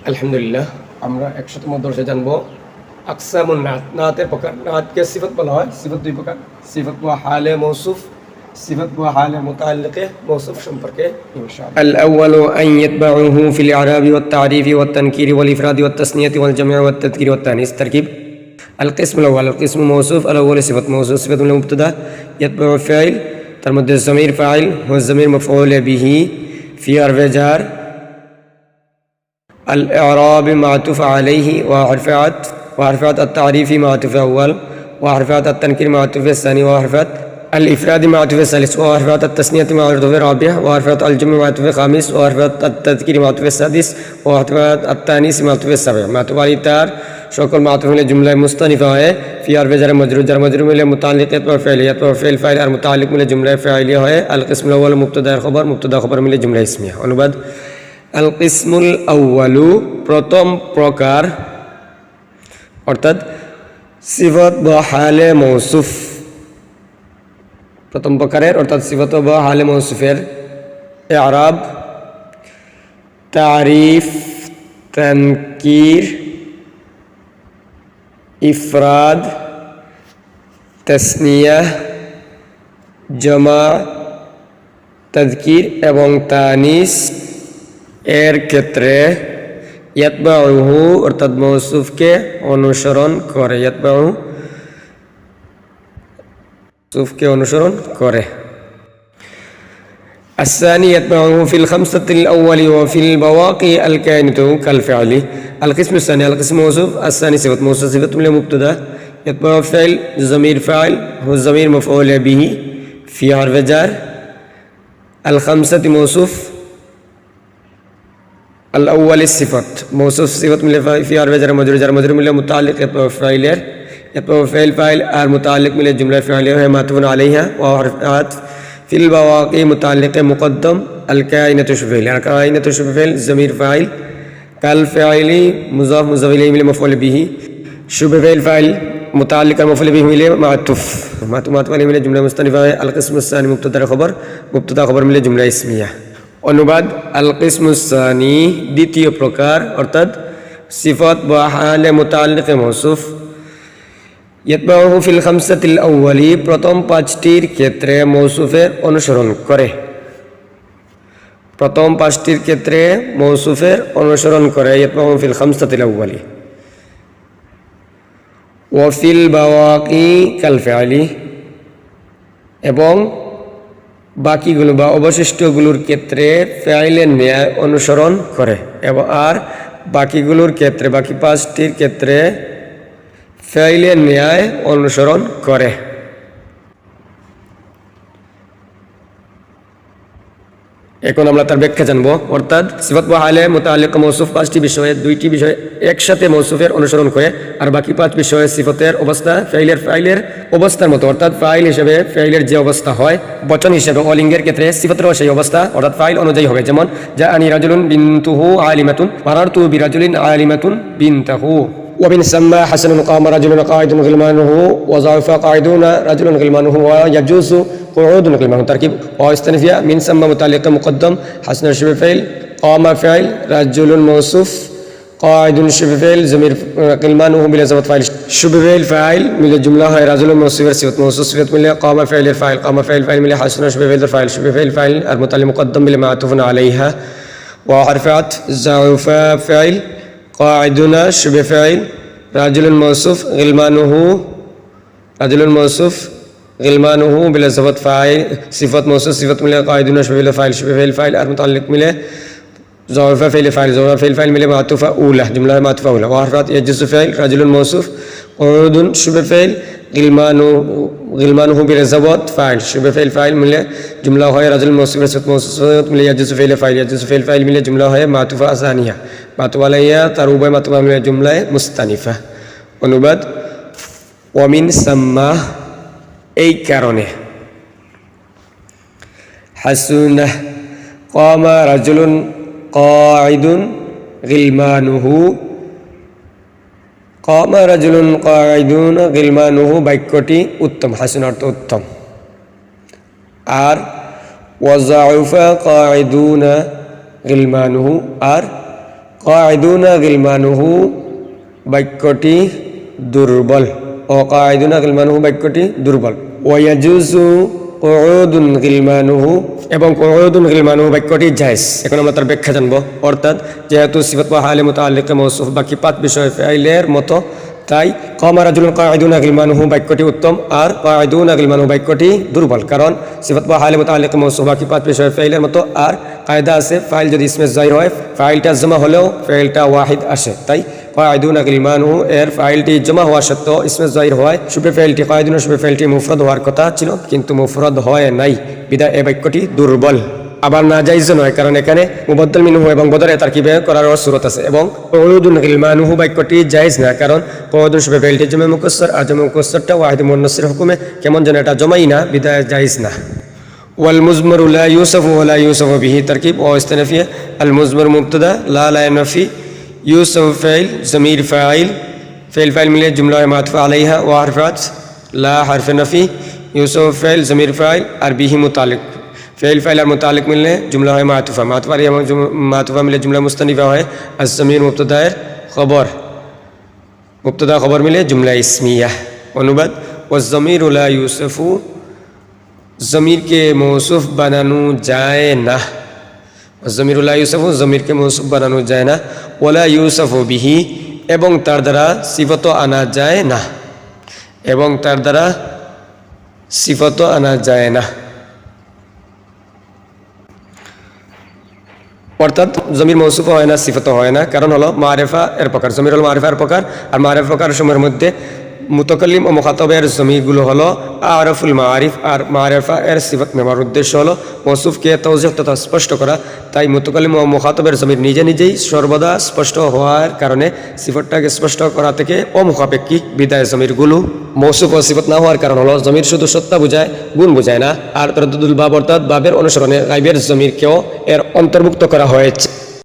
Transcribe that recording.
আলহামদুলিল্লাহ, আমরা 100তম দর্শে জানবো আকসামুন নাত। নাতের প্রকার। নাতকে সিফত বলা হয়। সিফত দুই প্রকার, সিফত ওয়া হালে মৌসুফ, সিফত ওয়া হালে মুতাআল্লিকে মৌসুফ সম্পর্কে ইনশাআল্লাহ। আল আউয়ালু আন ইয়াতবাউহু ফিল ইরাবি ওয়াত তারিফি ওয়াত তানকিরি ওয়াল ইফরাদি ওয়াত তাসনিয়াতি ওয়াল জাম'i ওয়াত তাযকিরি ওয়াত তানিস। তারকিব القسم الأول القسم موصوف الأول صفة موصوف صفة مبتدأ يتبع فاعل তার মধ্যে ضمير فاعل والضمير مفعول به في حرف جر الإعراب معطوف عليه وحرف عطف وحرف عطف التعريف معطوف أول وحرف عطف التنكير معطوف الثاني وحرف عطف الإفراد معطوف الثالث وحرف عطف التثنية معطوف الرابع وحرف عطف الجمع معطوف الخامس وحرف عطف التذكير معطوف السادس وحرف عطف التانيث معطوف السابع معطوف على তার সকল মাতুফ মিলে জুমলায় মুস্তানিফা হয়। ফি হারফে জার মজরুর জার মজরুর মিলে মুতাআল্লিকাত ওয়া ফাইলিয়াত ওয়া ফাইল ফাইল আর মুতাআল্লিক মিলে জুমলায় ফাইলিয়া হয়। আল কিসমুল আউয়াল মুবতাদার খবর মুবতাদা খবর মিলে জুমলা ইসমিয়া। অনুবাদ আল কিসমুল আউয়ালু প্রথম প্রকার অর্থাৎ সিফত বা হালে মৌসুফ। প্রথম প্রকারের অর্থাৎ সিফত বা হালে মৌসুফের ইআরাব, তারিফ, তানকির, ইফরাদ, তাসনিয়া, জামা, তাযকির এবং তানিস এর ক্ষেত্রে ইয়াতবাউহু অর্থাৎ মৌসুফকে অনুসরণ করে। ইয়াতবাউহু মৌসুফকে অনুসরণ করে। الثاني يتبعه في الخمسة الأول وفي البواقي الكائنة كالفعل. القسم الثاني القسم موصوف الثاني صفة موصوف صفة من مبتدأ يتبع فعل ضمير فاعل هو الضمير مفعول به في حرف جر. الخمسة موصوف الأول الصفة موصوف صفة من في حرف جر مجرور جر مجرور من متعلق يتبع فاعل يتبع فعل فاعل المتعلق من الجملة الفعلية وهي معطوف عليها وحرف عطف في البواقي متعلق مقدم الكائنة شبه فعل الكائنة شبه فعل ضمير فاعل كالفعل مضاف مضاف إليه من مفعول به شبه فعل فاعل متعلق المفعول به من معطوف معطوف عليه من الجملة مستأنفة. القسم الثاني مبتدأ خبر من الجملة اسمية. অনুবাদ আল কিসমুস সানি দ্বিতীয় প্রকার অর্থাৎ সিফত বা হালে মুতাআল্লিকে মৌসুফ ইয়াতবাউহু ফিল খামসাতিল আউয়ালি প্রথম পাঁচটির ক্ষেত্রে মৌসুফের অনুসরণ করে। প্রথম পাঁচটির ক্ষেত্রে মৌসুফের অনুসরণ করে। ইয়াতবাউহু ফিল খামসাতিল আউয়ালি ওয়া ফিল বাওয়াকি কাল ফিআলি এবং বাকিগুলো বা অবশিষ্টগুলোর ক্ষেত্রে ফাইলের ন্যায় অনুসরণ করে এবং আর বাকিগুলোর ক্ষেত্রে বাকি পাঁচটির ক্ষেত্রে ফাইলের ন্যায় অনুসরণ করে। এখন আমরা তার ব্যাখ্যা জানবো। অর্থাৎ সিফাত ওয়া হালে মুতাআল্লিক মৌসুফ পাঁচটি বিষয়ে দুইটি বিষয় একসাথে মৌসুফের অনুসরণ করে আর বাকি পাঁচ বিষয়ে সিফতের অবস্থা ফাইলের অবস্থার মতো অর্থাৎ ফাইল হিসেবে ফাইলের যে অবস্থা হয় বচন হিসেবে অলিঙ্গের ক্ষেত্রে সিফতেরও সেই অবস্থা অর্থাৎ ফাইল অনুযায়ী হবে। যেমন জাআনি রাজুলুন বিনতুহু আলিমাতুন মারারতু বিরাজুলিন আলিমাতুন বিনতাহু ومن ثم حسن قام رجل قاعد غلمانه وضعف قاعدون رجل غلمانه ويجوز قعود غلمانه. تركيب واستنفيا من ثم متعلق مقدم حسن شبه فعل قام فعل رجل موصوف قاعد شبه فعل ضمير غلمانه بلا ضابط فاعل شبه فعل فاعل من الجمله هي رجل موصوف صفه موصوف صفه من قام فعل الفاعل قام فعل من حسن شبه فعل الفاعل شبه فعل المتعلق مقدم بلا معطوف عليها وحرف عطف ضعف فعل قاعدون شبه فاعل رجل موصوف غلمانه بلا ضابط فاعل صفة موصوف صفة من قاعدون شبه فاعل شبه فاعل المتعلق من ضعف فعل من معطوف أولى جملة معطوفة أولى وحرف يجوز فاعل رجل موصوف قعود شبه فاعل غلمانه بلا ضابط فاعل شبه فاعل من جملة هي رجل موصوف صفة من يجوز فاعل من جملة هي معطوفة ثانية معطوف عليها تروبة معطوفة من جملة مستأنفة. অনুবাদ ওয়ামিন সাম্মা এই কারণে হাসুনা কামা রাজুলুন কাঈদুন গিলমানুহু কামা রাজুলুন কাঈদুন গিলমানুহু বাক্যটি উত্তম। হাসুন অর্থ উত্তম। আর ওয়াজাউফা কাঈদুনা গিলমানুহু আর কাঈদুনা গিলমানুহু বাক্যটি দুর্বল। অকাঈদুনা গিলমানুহু বাক্যটি দুর্বল। ওয়ায়াজুজু কুউদুন গিলমানুহু এবং কুউদুন গিলমানুহু বাক্যটি জায়েজ। এখন আমরা তার ব্যাখ্যা জানবো। অর্থাৎ যেহেতু সিফাত ওয়া হালে মুতাআল্লিকা মওসুফ বাকি 5 বিষয় ফাইলের মতো, তাই কামা রাজুলুন কাঈদুনা গিলমানুহু বাক্যটি উত্তম আর কাঈদুনা গিলমানুহু বাক্যটি দুর্বল। কারণ সিফাত ওয়া হালে মুতাআল্লিকা মওসুফ বাকি 5 বিষয় ফাইলের মতো, আর কায়দা আছে ফাইল যদি ইসমে যাহির হয় ফাইলটা জমা হলেও ফাইলটা ওয়াহিদ আসে। তাই কাঈদুনা গিলমানুহু এর ফাইলটি জমা হওয়া সত্ত্বেও ইসমে যাহির হয় শুবে ফাইলটি কাঈদুনা শুবে ফাইলটি মুফরাদ হওয়ার কথা ছিল, কিন্তু মুফরাদ হয় নাই, বিধায় এই বাক্যটি দুর্বল। আবার না জায়েজ নয়, কারণ এখানে মুবাদ্দাল মিনহু এবং বদরে তারকিবে করার সুরত আছে। এবং কুউদুন গিলমানুহু বাক্যটি জায়েজ না, কারণ কুউদুন শুবে ফাইলটি জমা মুকাসসার আর জমা মুকাসসারটা ওয়াহিদ মুন্নাসির হুকুমে কেমন যেন এটা জমাই না, বিধায় জায়েজ না। ওয়াল মুজমারু লা ইউসাফু ওয়া লা ইউসাফু বিহি তারকিব ও ইস্তিনাফিয়া। আল মুজমার মুবতাদা, লা ইয়ানফি, ইউসাফু ফাইল, জমির ফাইল, ফাইল মিলে জুমলা মাতুফা আলাইহা ওয়া হরফাত লা হরফে নফি, ইউসাফু ফাইল জমির ফাইল আর বিহি মুতাল্লিক, ফাইল আর মুতাল্লিক মিললে জুমলা হয় মাতুফা, মাতুফা মিলে জুমলা মুস্তানিফা হয়। আর জমির মুবতাদায়ের খবর, মুবতাদা খবর মিলে জুমলা ইসমিয়া। অনুবাদ, ও জমির লা ইউসাফু, জমিরকে মৌসুফ বানানো যায় না। জমির লা ইউসাফু, জমিরকে মৌসুফ বানানো যায় না। ওলা ইউসাফু বিহি, এবং তার দ্বারা সিফত আনা যায় না, এবং তার দ্বারা সিফত আনা যায় না। অর্থাৎ জমির মৌসুফ হয় না, সিফত হয় না, কারণ হলো মারেফা এর প্রকার। জমির হলো মারেফা এর প্রকার, আর মারেফা প্রকার সময়ের মধ্যে মুতাকাল্লিম ও মুখাতাবের জমিগুলো হলো আরফুল মারিফ, আর মারেফা এর সিফত নেওয়ার উদ্দেশ্য হলো মৌসুফকে তাওজিহ তথা স্পষ্ট করা। তাই মুতাকাল্লিম ও মুখাতাবের জমির নিজে নিজেই সর্বদা স্পষ্ট হওয়ার কারণে সিফতটাকে স্পষ্ট করা থেকে অমুখাপেক্ষী, বিদায় জমিরগুলো মৌসুফ ও সিফত না হওয়ার কারণ হলো জমির শুধু সত্তা বোঝায়, গুণ বোঝায় না। আর তরদ্দুদুল বাব অর্থাৎ বাবের অনুসরণে গায়বের জমিরকেও এর অন্তর্ভুক্ত করা হয়েছে।